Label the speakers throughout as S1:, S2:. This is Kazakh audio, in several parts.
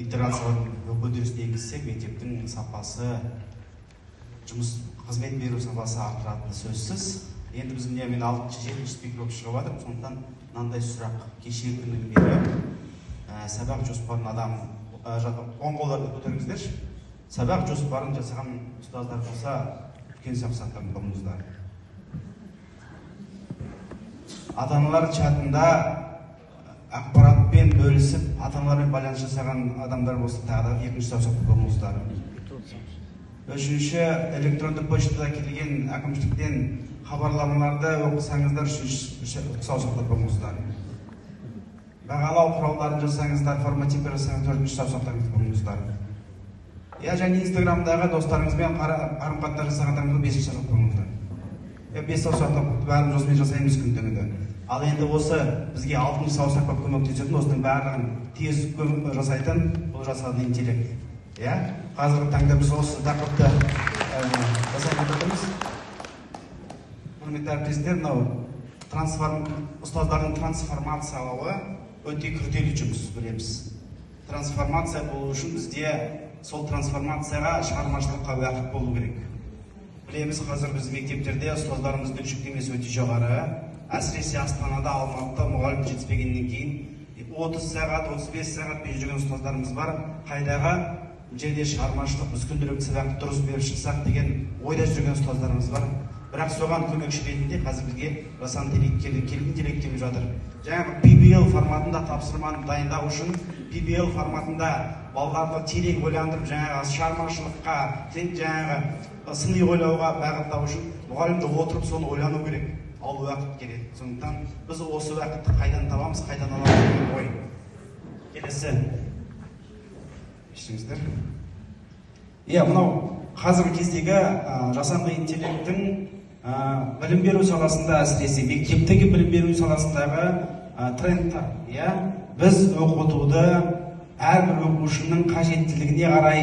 S1: интеграциялық үдерісіне енгізсек, мектептің сапасы, жұмыс қызмет беру сапасы артыратыны сөзсіз. Енді біз мен 6-7 спикер болып шығып жатырмын, сондықтан мынандай сұрақ. Кешегі күннен бері сабақ жоспарын оң қолдарды көтеріңіздерші. Сабақ жоспарын жасаған ұстаздар болса, үлкен сақсаттан болыңыздар. Ата-аналар чатында ақпаратпен бөлісіп, ата-аналармен байланыс жасаған адамдар болса, тағы да екінші сақсаттан болыңыздар. Үшінші, электронды почтада келген әкімшіліктен хабарламаларды оқысаңыздар, саусақтап болыңыздар. Бағалау құралдарын жасаңыздар, формативті жасаңыздар, саусақтап болыңыздар. Және инстаграмдағы достарыңызбен қарым-қатынас жасағандарыңызды 5 саусақтап болыңыздар. 5 саусақтап бәрін жосымен жасаймыз күндігінде. Ал енді осы бізге 6 саусақтап көмектесетін, осының барлығын тез жасайтын, бұл жасалған интеллект. Қазіргі таңда біз осы тақырыпты жасайтын отырмыз. Құрметті әріптестер, ұстаздардың трансформациялауы өте күрделі жұмыс, білеміз. Трансформация болу үшін бізде сол трансформацияға шығармашылыққа уақыт болу керек. Білеміз, қазір біз мектептерде ұстаздарымыздың жүктемесі өте жоғары. Әсіресе Астанада, Алматыда мұғалім жетіспегеннен кейін 30 сағат, 35 сағатпен жүрген ұстаздарымыз бар. Қайдағы жерде шығармашылық, біз күнделікті сабақты дұрыс беріп шықсақ деген ойда жүрген ұстаздарымыз бар. Бірақ соған көмекші ретінде қазір бізге жасанды интеллект келіп жатыр. Жаңағы PBL форматында тапсырманы дайындау үшін, PBL форматында балаларды терең ойландырып, жаңағы шығармашылыққа, жаңағы сыни ойлауға бағыттау үшін мұғалімді отырып соны ойлану керек. Ал уақыт керек. Сондықтан біз осы уақытты қайдан табамыз, қайдан аламыз деген ой. Келесі. Естіңіздер? Мынау қазіргі кездегі жасанды интеллекттің білім беру саласында, әсіресе мектептегі білім беру саласындағы трендтар. Біз оқытуды әрбір оқушының қажеттілігіне қарай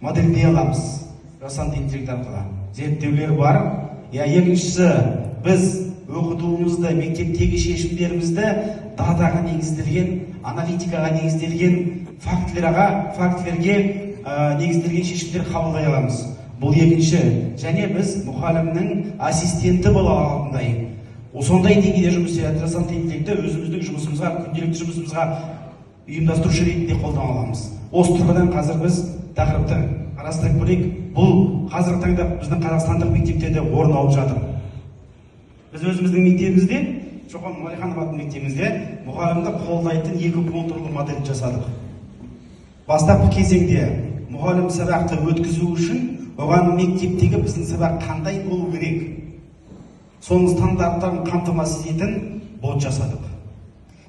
S1: модельдей аламыз. Жасанды интеллект арқылы зерттеулер бар. Екіншісі, біз оқытуымызды, мектептегі шешімдерімізді датаға негізделген, аналитикаға негізделген, фактілерге негізделген шешімдер қабылдай аламыз. Бұл екінші. Және біз мұғалімнің ассистенті бола алатындай. Сондай деңгейде жұмыс істейтін жасанды интеллектті өзіміздің жұмысымызға, күнделікті жұмысымызға ұйымдастырушы ретінде қолдана аламыз. Осы тұрғыдан қазір біз тақырыпты қарастырып көрейік. Бұл қазіргі таңда біздің қазақстандық мектептерде орын алып жатыр. Біз өзіміздің мектебімізде, Шоқан Уәлиханов атындағы мектебімізде мұғалімді қолдайтын 2 контурлы модель жасадық. Бастапқы кезеңде мұғалім сабақты өткізу үшін оған мектептегі біздің сабақ қандай болу керек, соның стандарттарын қамтамасыз ететін бот жасадық.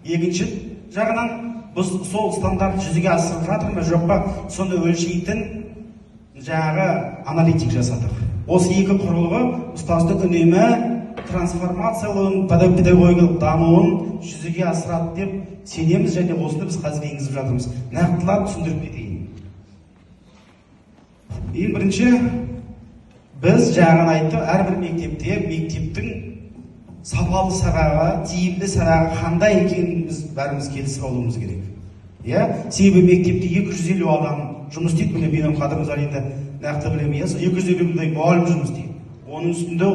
S1: Екінші жағынан біз сол стандарт жүзеге асырып жатыр ма жоқ па, соны өлшейтін жаңағы аналитик жасадық. Осы 2 құрылғы ұстаздың үнемі трансформациялауын, педагогикалық дамуын жүзеге асырады деп сенеміз, және осыны біз қазір енгізіп жатырмыз. Нақтылап түсіндіріп кетейін. Ең бірінші, біз жаңағы айтты, әрбір мектепте мектептің сапалы сабағы, тиімді сабағы қандай екенін біз бәріміз келісіп алуымыз керек. Себебі мектепте 250 адам жұмыс істейді, міне менің қадырым залында нақты білемін, 250-дей мұғалім жұмыс істейді. Оның үстінде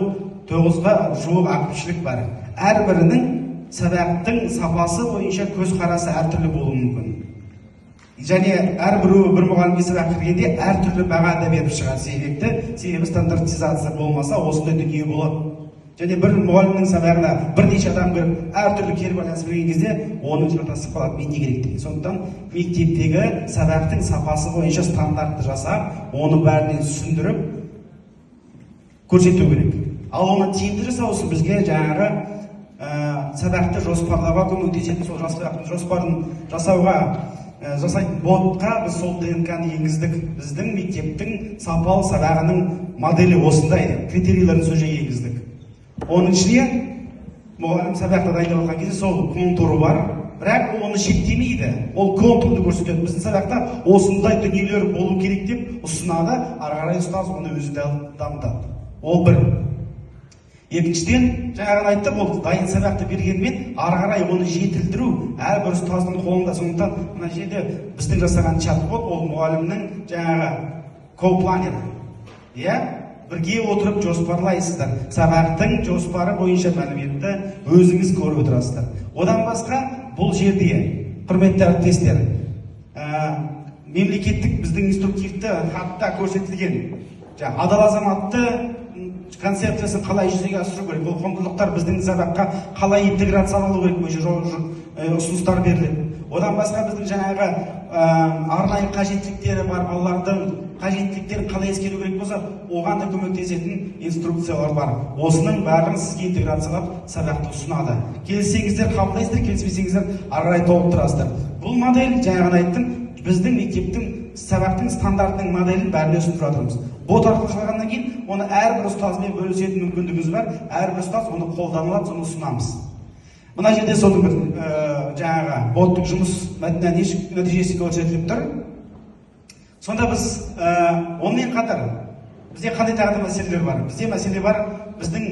S1: 9-ға жуық әкімшілік бар. Әрбірінің сабақтың сапасы бойынша көзқарасы әртүрлі болуы мүмкін. Және әрбіреуі бір мұғалімге сабақ кіргенде әртүрлі баға да беріп шығады. Себебі стандартизация болмаса осындай дүние болады. Және бір мұғалімнің сабағына бірнеше адам кіріп әртүрлі кері байланыс берген кезде оның жартасы қалады, мен не керек деген. Сондықтан мектептегі сабақтың сапасы бойынша стандартты жасап, оны бәрінен түсіндіріп көрсету керек. Ал оны тиімді жасау үшін бізге жаңағы сабақты жоспарлауға көмектесетін, сол жоспарын жасайтын ботқа біз сол ДНК-ны енгіздік. Біздің мектептің сапалы сабағының моделі осындай, критерийлерін сол жерге енгіздік. Оның ішіне мұғалім сабақты дайындап кезде сол контуры бар, бірақ оны шектемейді. Ол контурды көрсетеді. Біздің сабақта осындай дүниелер болу керек деп ұсынады, ары қарай ұстаз оны өзі дамытады. Ол бір. Екіншіден, жаңағы айтты, ол дайын сабақты бергенмен ары қарай оны жетілдіру әрбір ұстаздың қолында. Сондықтан мына жерде біздің жасаған чат-бот ол мұғалімнің жаңағы копланер. Иә, бірге отырып жоспарлайсыздар. Сабақтың жоспары бойынша мәліметті өзіңіз көріп отырасыздар. Одан басқа бұл жерде, құрметті әріптестер, мемлекеттік біздің инструктивті хатта көрсетілген адал азаматты концепциясын қалай жүзеге асыру керек, бұл құндылықтар біздің сабаққа қалай интеграциялану керек бойынша ұсыныстар беріледі. Одан басқа біздің жаңағы арнайы қажеттіліктері бар балалардың қажеттіліктерін қалай ескеру керек болса, оған да көмектесетін инструкциялар бар. Осының бәрін сізге интеграциялап сабақты ұсынады. Келсеңіздер қабылдайсыздар, келіспесеңіздер ары қарай толықтырасыздар. Бұл модель, жаңағы айттым, біздің мектептің сабақтың стандартының моделін бәріне ұсынып жатырмыз. Бот арқылы шығарғаннан кейін оны әрбір ұстазбен бөлісетін мүмкіндігіміз бар. Әрбір ұстаз оны қолданылады, соны ұсынамыз. Мына жерде соның бір жаңағы боттың жұмыс нәтижесі көрсетіліп тұр. Сонда біз онымен қатар бізде қандай тағы да мәселелер бар? Бізде мәселе бар, біздің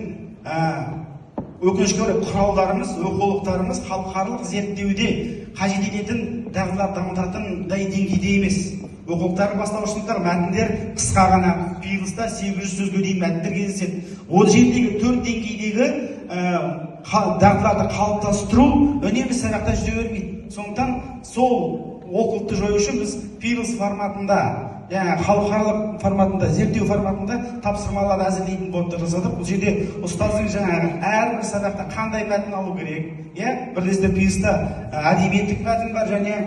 S1: өкінішке орай құралдарымыз, оқулықтарымыз халықаралық зерттеуде қажет ететін дағдылар дамытатындай деңгейде емес. Оқулықтар бастауыш сыныптар мәтіндер қысқа ғана, пиғылыста 800 сөзге дейін мәтіндер кездеседі. Ол жердегі 4 деңгейдегі дағдыларды қалыптастыру үнемі сабақта жүре бермейді. Сондықтан сол олқылықты жою үшін біз пиғылыс форматында, халықаралық форматында, зерттеу форматында тапсырмалар әзірлейтін ботты жасадық. Бұл жерде ұстаздың жаңағы әрбір сабақта қандай мәтін алу керек, бірлесті пиғылыста әдебиеттік мәтін бар және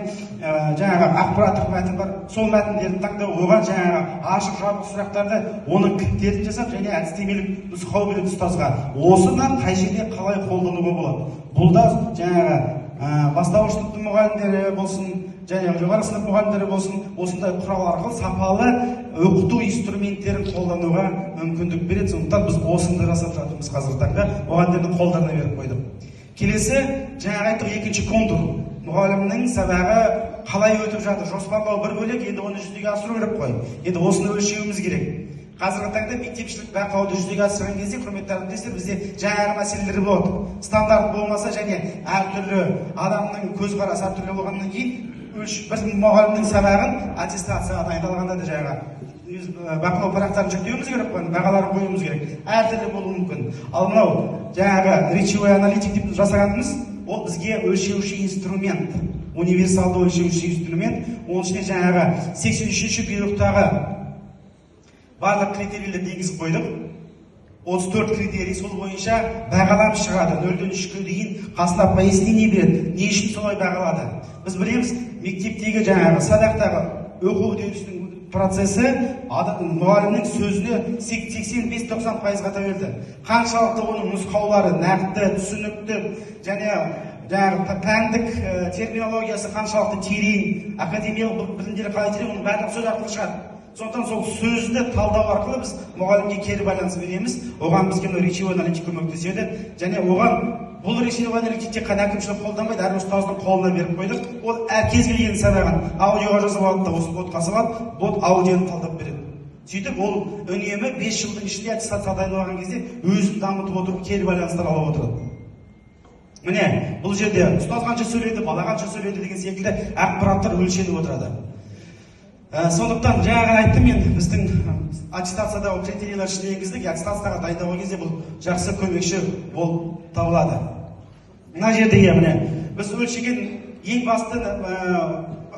S1: жаңағы ақпараттық мәтін бар. Сол мәтіндерді таңдау, оған жаңағы ашық жабық сұрақтарды, оның кілттерін жасап және әдістемелік нұсқау береді ұстазға. Осыны қай жерде қалай қолдануға болады. Бұл да жаңағы бастауыш сыныптың мұғалімдері болсын, және жоғары сынып мұғалімдері болсын, осындай құрал арқылы сапалы оқыту инструменттерін қолдануға мүмкіндік береді. Сондықтан біз осыны жасап жатырмыз қазіргі таңда, мұғалімдердің қолдарына беріп қойдық. Келесі, жаңағы айттық, екінші контур. Мұғалімнің сабағы қалай өтіп жатыр, жоспарлау бір бөлек, енді оны жүзеге асыру керек қой. Енді осыны өлшеуіміз керек. Қазіргі таңда мектепшілік бақылауды жүзеге асырған кезде, құрметті әріптестер, бізде жаңағы мәселелер болады. Стандарт болмаса және әртүрлі адамның көзқарасы әртүрлі болғаннан кейін бір мұғалімнің сабағын аттестацияға дайындалғанда да жаңағы бақылау парақтарын жүктеуіміз керек қой, бағаларын қоюымыз керек. Әртүрлі болуы мүмкін. Ал мынау жаңағы речевой аналитик деп жасағанымыз, ол бізге өлшеуші инструмент, универсалды өлшеуші инструмент. Оның ішіне жаңағы 83-ші бұйрықтағы барлық критерийлерді енгізіп қойдық. 34 критерий, сол бойынша бағалап шығады. 0-ден 3-ке дейін қасына пояснение береді, не үшін солай бағалады. Біз білеміз, мектептегі жаңағы сабақтағы оқу үдерісінің процесі мұғалімнің сөзіне 85-90%-ға тәуелді. Қаншалықты оның нұсқаулары нақты, түсінікті және жаңағы пәндік терминологиясы қаншалықты терең, академиялық білімдері қалай терең, оның барлығы сөз арқылы шығады. Сондықтан сол сөзді талдау арқылы біз мұғалімге кері байланыс береміз. Оған бізге речевой аналитик көмектеседі. Және оған бұл речевой аналитик тек қана әкімшілік қолданбайды, әрбір ұстаздың қолына беріп қойдық. Ол кез келген сабағын аудиоға жазып алады да осы ботқа салады, бот аудионы талдап береді. Сөйтіп ол үнемі 5 жылдың ішінде аттестация дайындалған кезде өзін дамытып отырып, кері байланыстар алып отырады. Міне, бұл жерде ұстаз қанша сөйледі, бала қанша сөйледі деген секілді ақпараттар өлшеніп отырады. Сондықтан жаңағы айттым, мен біздің аттестациядағы критерийлер ішіне енгіздік. Аттестацияға дайындалған кезде бұл жақсы көмекші болып табылады. Мына жерде міне біз өлшеген ең басты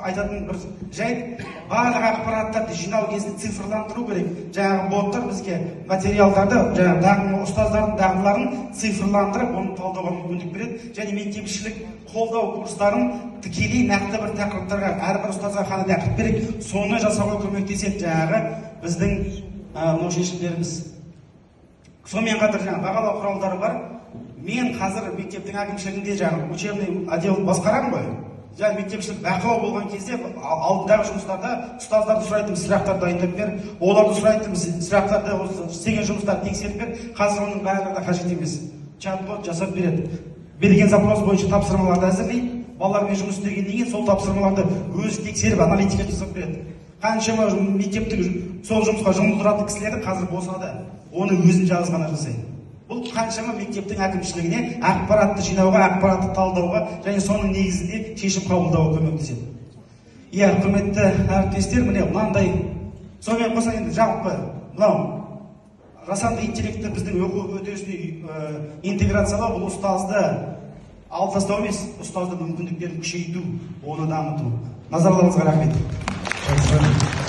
S1: айтатын бір жайт, барлық ақпараттарды жинау кезінде цифрландыру керек. Жаңағы боттар бізге материалдарды, жаңағы ұстаздардың дағдыларын цифрландырып, оны талдауға мүмкіндік береді. Және мектепшілік қолдау курстарын тікелей нақты бір тақырыптарға, әрбір ұстазға қандай тақырып керек, соны жасауға көмектеседі жаңағы біздің мынау шешімдеріміз. Сонымен қатар жаңағы бағалау құралдары бар. Мен қазір мектептің әкімшілігінде жаңағы учебный отдел басқарамын ғой. Жаңағы мектепшілік бақылау болған кезде алдындағы жұмыстарда ұстаздарды сұрайтын сұрақтар дайындап бер, оларды сұрайтын сұрақтарды, істеген жұмыстарды тексеріп бер. Қазір оның бәрі де қажет емес. Чат-бот жасап береді. Берген запрос бойынша тапсырмаларды әзірлейді. Балалармен жұмыс істегеннен кейін сол тапсырмаларды өзі тексеріп, аналитика жасап береді. Қаншама мектептің сол жұмысқа жұмылдыратын кісілері қазір босады. Оны өзін жалғыз ғана жасайды. Бұл қаншама мектептің әкімшілігіне ақпаратты жинауға, ақпаратты талдауға және соның негізінде шешім қабылдауға көмектеседі. Иә, құрметті әріптестер, міне мынандай. Сонымен қоса енді жалпы мынау жасанды интеллектті біздің оқу үдерісіне интеграциялау, бұл ұстазды алып тастау емес, ұстаздың мүмкіндіктерін күшейту, оны дамыту. Назарларыңызға рахмет.